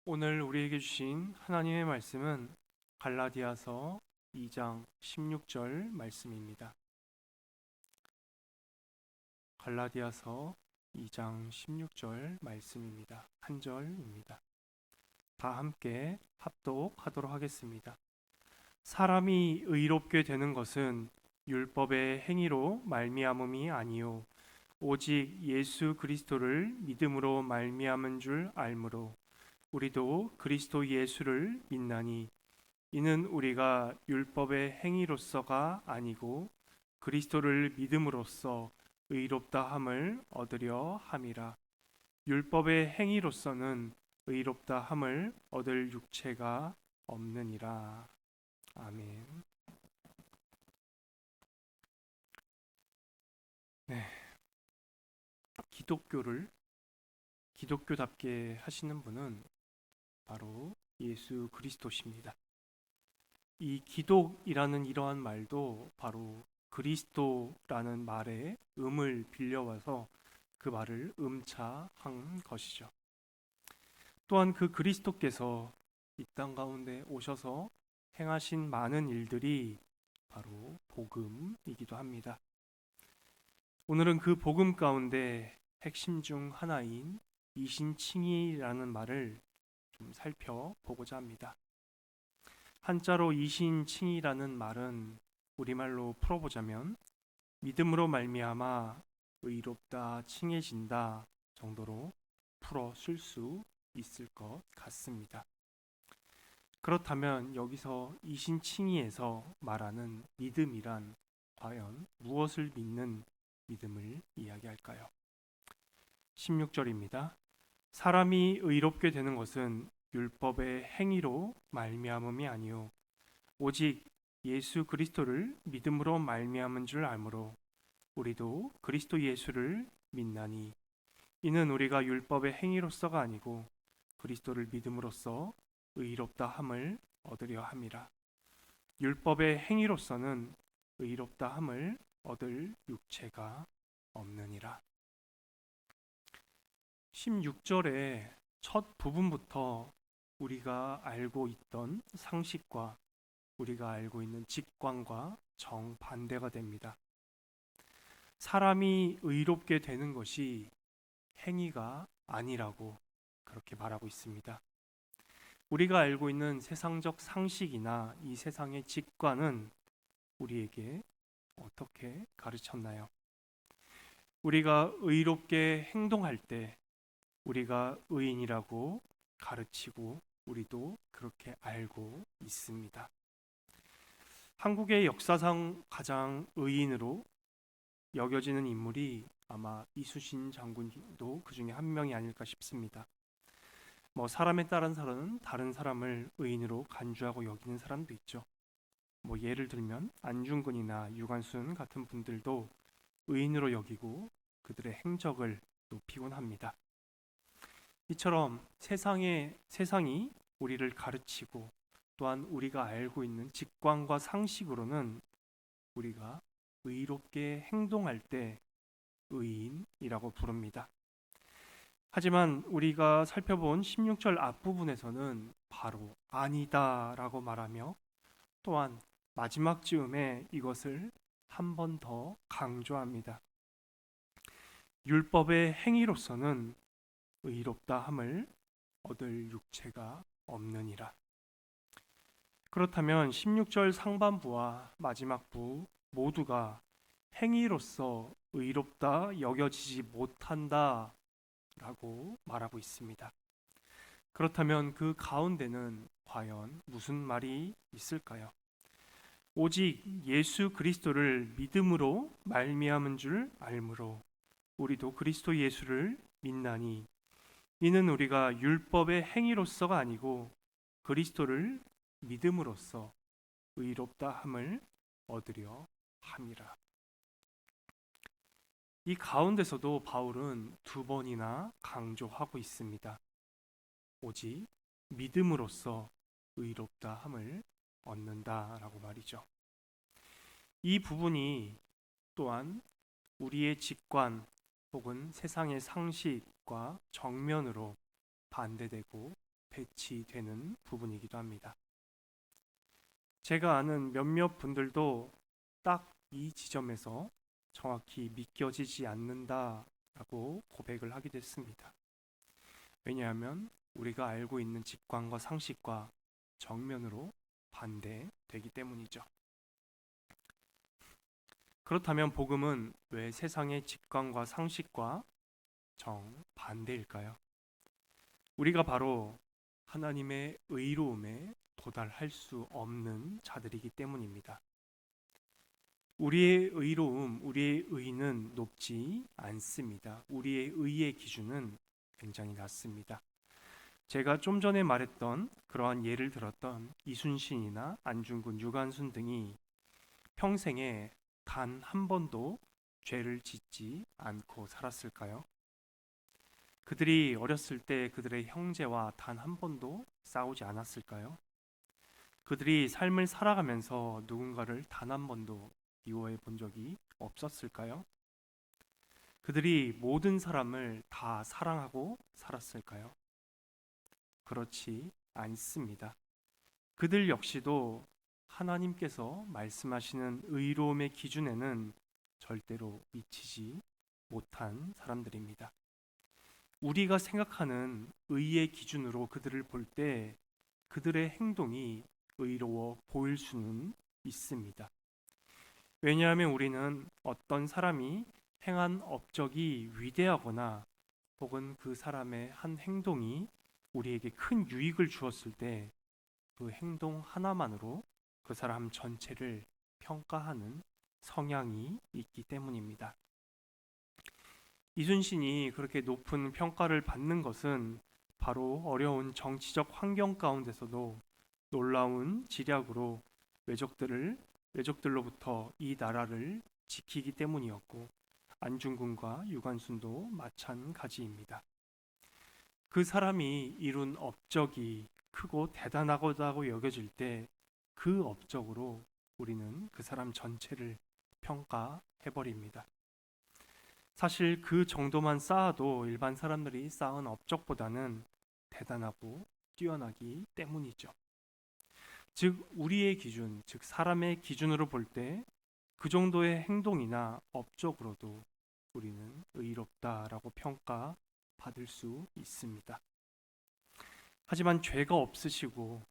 오늘 우리에게 주신 하나님의 말씀은 갈라디아서 2장 16절 말씀입니다. 갈라디아서 2장 16절 말씀입니다. 한 절입니다. 다 함께 합독하도록 하겠습니다. 사람이 의롭게 되는 것은 율법의 행위로 말미암음이 아니요 오직 예수 그리스도를 믿음으로 말미암은 줄 알므로 우리도 그리스도 예수를 믿나니 이는 우리가 율법의 행위로서가 아니고 그리스도를 믿음으로써 의롭다 함을 얻으려 함이라. 율법의 행위로서는 의롭다 함을 얻을 육체가 없느니라. 아멘. 네, 기독교를 기독교답게 하시는 분은 바로 예수 그리스도십니다. 이 기독이라는 이러한 말도 바로 그리스도라는 말의 음을 빌려와서 그 말을 음차한 것이죠. 또한 그 그리스도께서 이 땅 가운데 오셔서 행하신 많은 일들이 바로 복음이기도 합니다. 오늘은 그 복음 가운데 핵심 중 하나인 이신칭의라는 말을 좀 살펴보고자 합니다. 한자로 이신칭의라는 말은 우리말로 풀어보자면 믿음으로 말미암아 의롭다 칭해진다 정도로 풀어 쓸 수 있을 것 같습니다. 그렇다면 여기서 이신칭의에서 말하는 믿음이란 과연 무엇을 믿는 믿음을 이야기할까요? 16절입니다. 사람이 의롭게 되는 것은 율법의 행위로 말미암음이 아니요 오직 예수 그리스도를 믿음으로 말미암은 줄 알므로 우리도 그리스도 예수를 믿나니 이는 우리가 율법의 행위로서가 아니고 그리스도를 믿음으로써 의롭다 함을 얻으려 함이라. 율법의 행위로서는 의롭다 함을 얻을 육체가 없느니라. 16절의 첫 부분부터 우리가 알고 있던 상식과 우리가 알고 있는 직관과 정반대가 됩니다. 사람이 의롭게 되는 것이 행위가 아니라고 그렇게 말하고 있습니다. 우리가 알고 있는 세상적 상식이나 이 세상의 직관은 우리에게 어떻게 가르쳤나요? 우리가 의롭게 행동할 때 우리가 의인이라고 가르치고 우리도 그렇게 알고 있습니다. 한국의 역사상 가장 의인으로 여겨지는 인물이 아마 이순신 장군도 그 중에 한 명이 아닐까 싶습니다. 사람에 따라서는 다른 사람을 의인으로 간주하고 여기는 사람도 있죠. 예를 들면 안중근이나 유관순 같은 분들도 의인으로 여기고 그들의 행적을 높이곤 합니다. 이처럼 세상이 우리를 가르치고 또한 우리가 알고 있는 직관과 상식으로는 우리가 의롭게 행동할 때 의인이라고 부릅니다. 하지만 우리가 살펴본 16절 앞부분에서는 바로 아니다라고 말하며 또한 마지막 즈음에 이것을 한 번 더 강조합니다. 율법의 행위로서는 의롭다 함을 얻을 육체가 없느니라. 그렇다면 16절 상반부와 마지막 부 모두가 행위로서 의롭다 여겨지지 못한다 라고 말하고 있습니다. 그렇다면 그 가운데는 과연 무슨 말이 있을까요? 오직 예수 그리스도를 믿음으로 말미암은 줄 알므로 우리도 그리스도 예수를 믿나니 이는 우리가 율법의 행위로서가 아니고 그리스도를 믿음으로써 의롭다 함을 얻으려 함이라. 이 가운데서도 바울은 두 번이나 강조하고 있습니다. 오직 믿음으로써 의롭다 함을 얻는다라고 말이죠. 이 부분이 또한 우리의 직관 혹은 세상의 상식과 정면으로 반대되고 배치되는 부분이기도 합니다. 제가 아는 몇몇 분들도 딱 이 지점에서 정확히 믿겨지지 않는다라고 고백을 하기도 했습니다. 왜냐하면 우리가 알고 있는 직관과 상식과 정면으로 반대되기 때문이죠. 그렇다면 복음은 왜 세상의 직관과 상식과 정반대일까요? 우리가 바로 하나님의 의로움에 도달할 수 없는 자들이기 때문입니다. 우리의 의로움, 우리의 의는 높지 않습니다. 우리의 의의 기준은 굉장히 낮습니다. 제가 좀 전에 말했던 그러한 예를 들었던 이순신이나 안중근, 유관순 등이 평생에 단 한 번도 죄를 짓지 않고 살았을까요? 그들이 어렸을 때 그들의 형제와 단 한 번도 싸우지 않았을까요? 그들이 삶을 살아가면서 누군가를 단 한 번도 미워해 본 적이 없었을까요? 그들이 모든 사람을 다 사랑하고 살았을까요? 그렇지 않습니다. 그들 역시도 하나님께서 말씀하시는 의로움의 기준에는 절대로 미치지 못한 사람들입니다. 우리가 생각하는 의의 기준으로 그들을 볼 때 그들의 행동이 의로워 보일 수는 있습니다. 왜냐하면 우리는 어떤 사람이 행한 업적이 위대하거나 혹은 그 사람의 한 행동이 우리에게 큰 유익을 주었을 때 그 행동 하나만으로 그 사람 전체를 평가하는 성향이 있기 때문입니다. 이순신이 그렇게 높은 평가를 받는 것은 바로 어려운 정치적 환경 가운데서도 놀라운 지략으로 외적들로부터 이 나라를 지키기 때문이었고, 안중근과 유관순도 마찬가지입니다. 그 사람이 이룬 업적이 크고 대단하다고 여겨질 때 그 업적으로 우리는 그 사람 전체를 평가해버립니다. 사실 그 정도만 쌓아도 일반 사람들이 쌓은 업적보다는 대단하고 뛰어나기 때문이죠. 즉 우리의 기준, 즉 사람의 기준으로 볼 때 그 정도의 행동이나 업적으로도 우리는 의롭다라고 평가받을 수 있습니다. 하지만 죄가 없으시고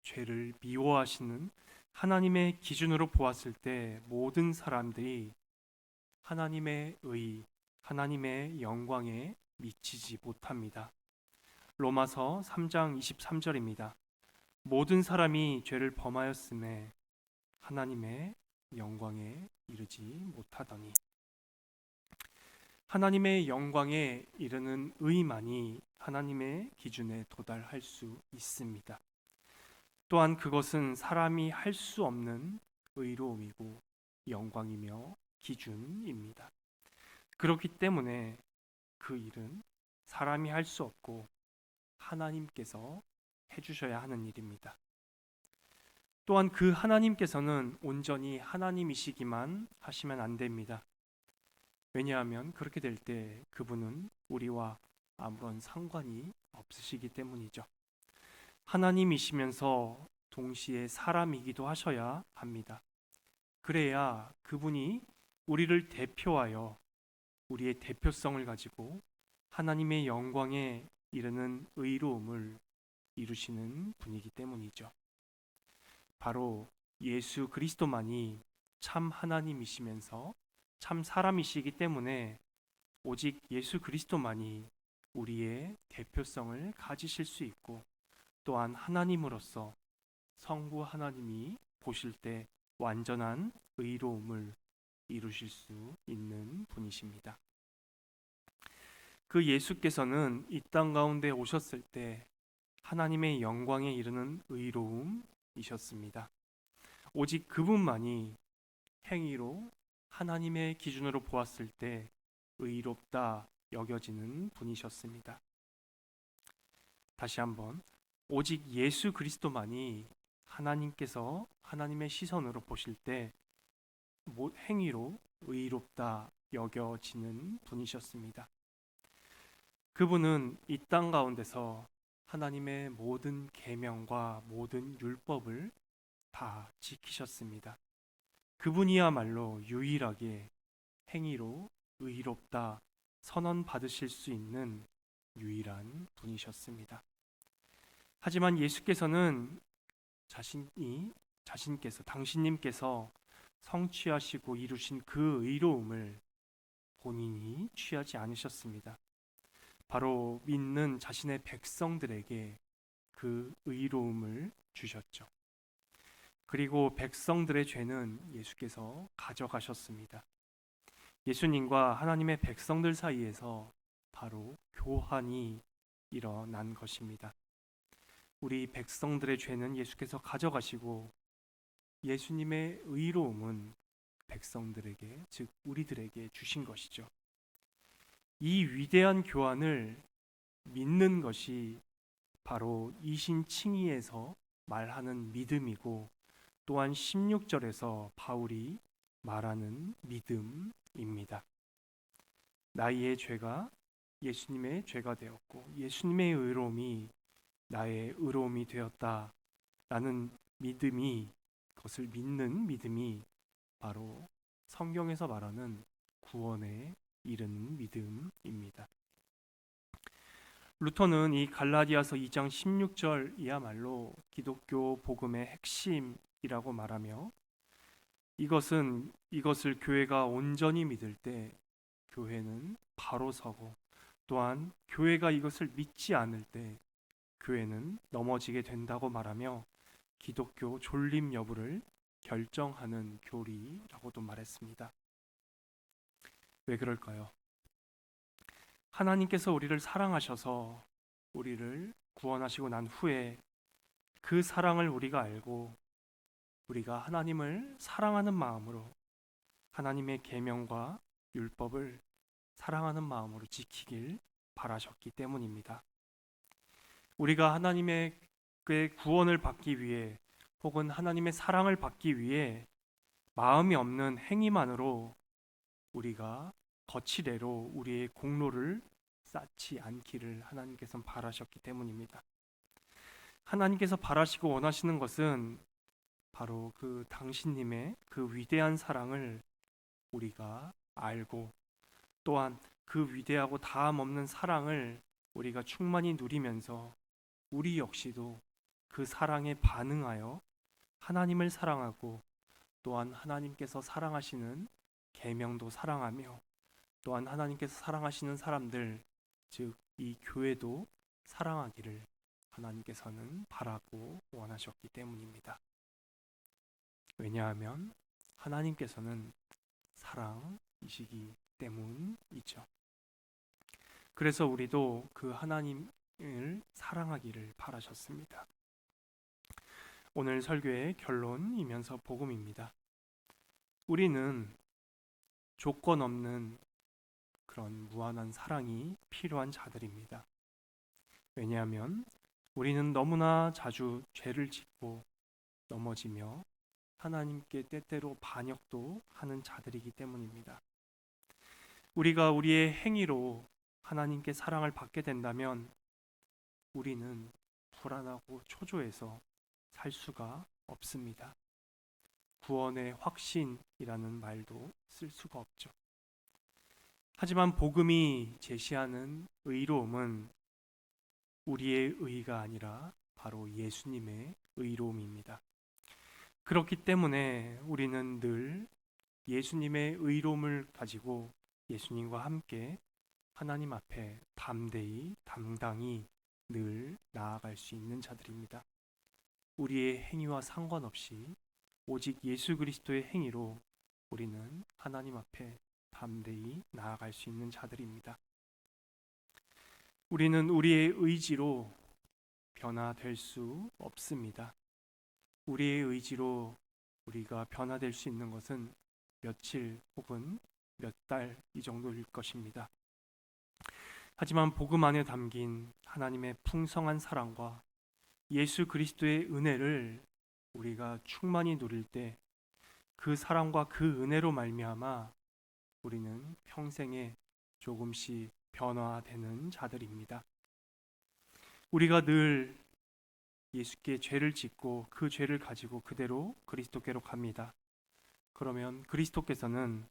죄를 미워하시는 하나님의 기준으로 보았을 때 모든 사람들이 하나님의 의, 하나님의 영광에 미치지 못합니다. 로마서 3장 23절입니다. 모든 사람이 죄를 범하였음에 하나님의 영광에 이르지 못하더니, 하나님의 영광에 이르는 의만이 하나님의 기준에 도달할 수 있습니다. 또한 그것은 사람이 할 수 없는 의로움이고 영광이며 기준입니다. 그렇기 때문에 그 일은 사람이 할 수 없고 하나님께서 해주셔야 하는 일입니다. 또한 그 하나님께서는 온전히 하나님이시기만 하시면 안 됩니다. 왜냐하면 그렇게 될 때 그분은 우리와 아무런 상관이 없으시기 때문이죠. 하나님이시면서 동시에 사람이기도 하셔야 합니다. 그래야 그분이 우리를 대표하여 우리의 대표성을 가지고 하나님의 영광에 이르는 의로움을 이루시는 분이기 때문이죠. 바로 예수 그리스도만이 참 하나님이시면서 참 사람이시기 때문에 오직 예수 그리스도만이 우리의 대표성을 가지실 수 있고, 또한 하나님으로서 성부 하나님이 보실 때 완전한 의로움을 이루실 수 있는 분이십니다. 그 예수께서는 이 땅 가운데 오셨을 때 하나님의 영광에 이르는 의로움이셨습니다. 오직 그분만이 행위로 하나님의 기준으로 보았을 때 의롭다 여겨지는 분이셨습니다. 다시 한번, 오직 예수 그리스도만이 하나님께서 하나님의 시선으로 보실 때 행위로 의롭다 여겨지는 분이셨습니다. 그분은 이 땅 가운데서 하나님의 모든 계명과 모든 율법을 다 지키셨습니다. 그분이야말로 유일하게 행위로 의롭다 선언 받으실 수 있는 유일한 분이셨습니다. 하지만 예수께서는 당신님께서 성취하시고 이루신 그 의로움을 본인이 취하지 않으셨습니다. 바로 믿는 자신의 백성들에게 그 의로움을 주셨죠. 그리고 백성들의 죄는 예수께서 가져가셨습니다. 예수님과 하나님의 백성들 사이에서 바로 교환이 일어난 것입니다. 우리 백성들의 죄는 예수께서 가져가시고 예수님의 의로움은 백성들에게, 즉 우리들에게 주신 것이죠. 이 위대한 교환을 믿는 것이 바로 이신칭의에서 말하는 믿음이고, 또한 16절에서 바울이 말하는 믿음입니다. 나의 죄가 예수님의 죄가 되었고 예수님의 의로움이 나의 의로움이 되었다라는 믿음이, 그것을 믿는 믿음이 바로 성경에서 말하는 구원에 이르는 믿음입니다. 루터는 이 갈라디아서 2장 16절이야말로 기독교 복음의 핵심이라고 말하며, 이것을 교회가 온전히 믿을 때 교회는 바로 서고, 또한 교회가 이것을 믿지 않을 때 교회는 넘어지게 된다고 말하며 기독교 존립 여부를 결정하는 교리라고도 말했습니다. 왜 그럴까요? 하나님께서 우리를 사랑하셔서 우리를 구원하시고 난 후에 그 사랑을 우리가 알고 우리가 하나님을 사랑하는 마음으로 하나님의 계명과 율법을 사랑하는 마음으로 지키길 바라셨기 때문입니다. 우리가 하나님의 구원을 받기 위해 혹은 하나님의 사랑을 받기 위해 마음이 없는 행위만으로 우리가 거치대로 우리의 공로를 쌓지 않기를 하나님께서는 바라셨기 때문입니다. 하나님께서 바라시고 원하시는 것은 바로 그 당신님의 그 위대한 사랑을 우리가 알고, 또한 그 위대하고 다함 없는 사랑을 우리가 충만히 누리면서 우리 역시도 그 사랑에 반응하여 하나님을 사랑하고, 또한 하나님께서 사랑하시는 계명도 사랑하며, 또한 하나님께서 사랑하시는 사람들, 즉 이 교회도 사랑하기를 하나님께서는 바라고 원하셨기 때문입니다. 왜냐하면 하나님께서는 사랑이시기 때문이죠. 그래서 우리도 그 하나님을 사랑하기를 바라셨습니다. 오늘 설교의 결론이면서 복음입니다. 우리는 조건 없는 그런 무한한 사랑이 필요한 자들입니다. 왜냐하면 우리는 너무나 자주 죄를 짓고 넘어지며 하나님께 때때로 반역도 하는 자들이기 때문입니다. 우리가 우리의 행위로 하나님께 사랑을 받게 된다면 우리는 불안하고 초조해서 살 수가 없습니다. 구원의 확신이라는 말도 쓸 수가 없죠. 하지만 복음이 제시하는 의로움은 우리의 의가 아니라 바로 예수님의 의로움입니다. 그렇기 때문에 우리는 늘 예수님의 의로움을 가지고 예수님과 함께 하나님 앞에 담대히 당당히 늘 나아갈 수 있는 자들입니다. 우리의 행위와 상관없이 오직 예수 그리스도의 행위로 우리는 하나님 앞에 담대히 나아갈 수 있는 자들입니다. 우리는 우리의 의지로 변화될 수 없습니다. 우리의 의지로 우리가 변화될 수 있는 것은 며칠 혹은 몇 달 이 정도일 것입니다. 하지만 복음 안에 담긴 하나님의 풍성한 사랑과 예수 그리스도의 은혜를 우리가 충만히 누릴 때 그 사랑과 그 은혜로 말미암아 우리는 평생에 조금씩 변화되는 자들입니다. 우리가 늘 예수께 죄를 짓고 그 죄를 가지고 그대로 그리스도께로 갑니다. 그러면 그리스도께서는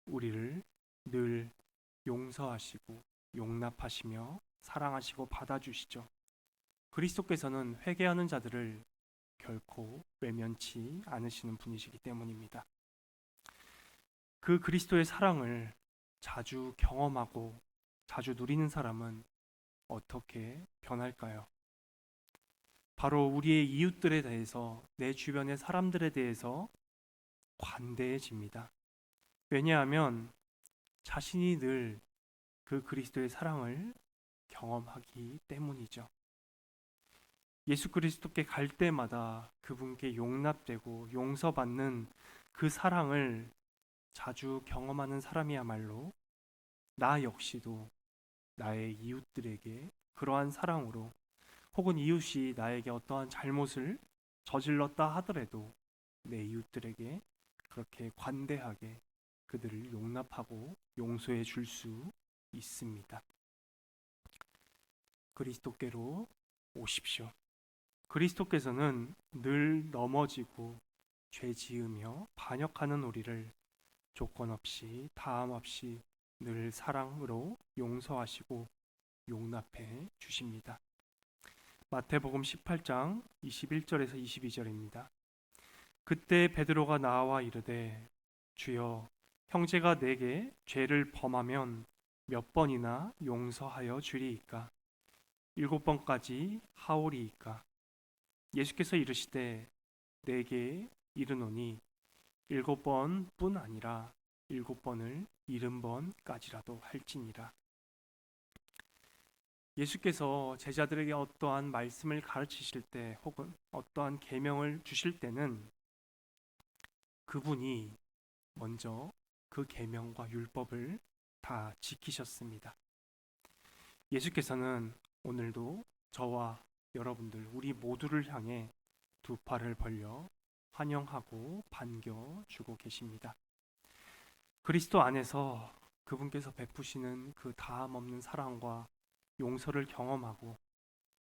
우리를 늘 용서하시고 용납하시며 사랑하시고 받아주시죠. 그리스도께서는 회개하는 자들을 결코 외면치 않으시는 분이시기 때문입니다. 그 그리스도의 사랑을 자주 경험하고 자주 누리는 사람은 어떻게 변할까요? 바로 우리의 이웃들에 대해서, 내 주변의 사람들에 대해서 관대해집니다. 왜냐하면 자신이 늘 그 그리스도의 사랑을 경험하기 때문이죠. 예수 그리스도께 갈 때마다 그분께 용납되고 용서받는 그 사랑을 자주 경험하는 사람이야말로 나 역시도 나의 이웃들에게 그러한 사랑으로, 혹은 이웃이 나에게 어떠한 잘못을 저질렀다 하더라도 내 이웃들에게 그렇게 관대하게 그들을 용납하고 용서해 줄 수 있습니다. 그리스도께로 오십시오. 그리스도께서는 늘 넘어지고 죄 지으며 반역하는 우리를 조건 없이 다함 없이 늘 사랑으로 용서하시고 용납해 주십니다. 마태복음 18장 21절에서 22절입니다. 그때 베드로가 나와 이르되 주여, 형제가 내게 죄를 범하면 몇 번이나 용서하여 주리이까? 7번까지 하오리이까? 예수께서 이르시되 내게 이르노니 7번뿐 아니라 7번을 70번까지라도 할지니라. 예수께서 제자들에게 어떠한 말씀을 가르치실 때, 혹은 어떠한 계명을 주실 때는 그분이 먼저 그 계명과 율법을 다 지키셨습니다. 예수께서는 오늘도 저와 여러분들, 우리 모두를 향해 두 팔을 벌려 환영하고 반겨주고 계십니다. 그리스도 안에서 그분께서 베푸시는 그 다함 없는 사랑과 용서를 경험하고,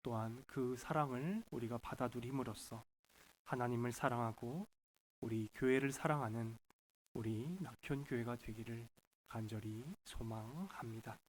또한 그 사랑을 우리가 받아 누림으로써 하나님을 사랑하고 우리 교회를 사랑하는 우리 낙현교회가 되기를 간절히 소망합니다.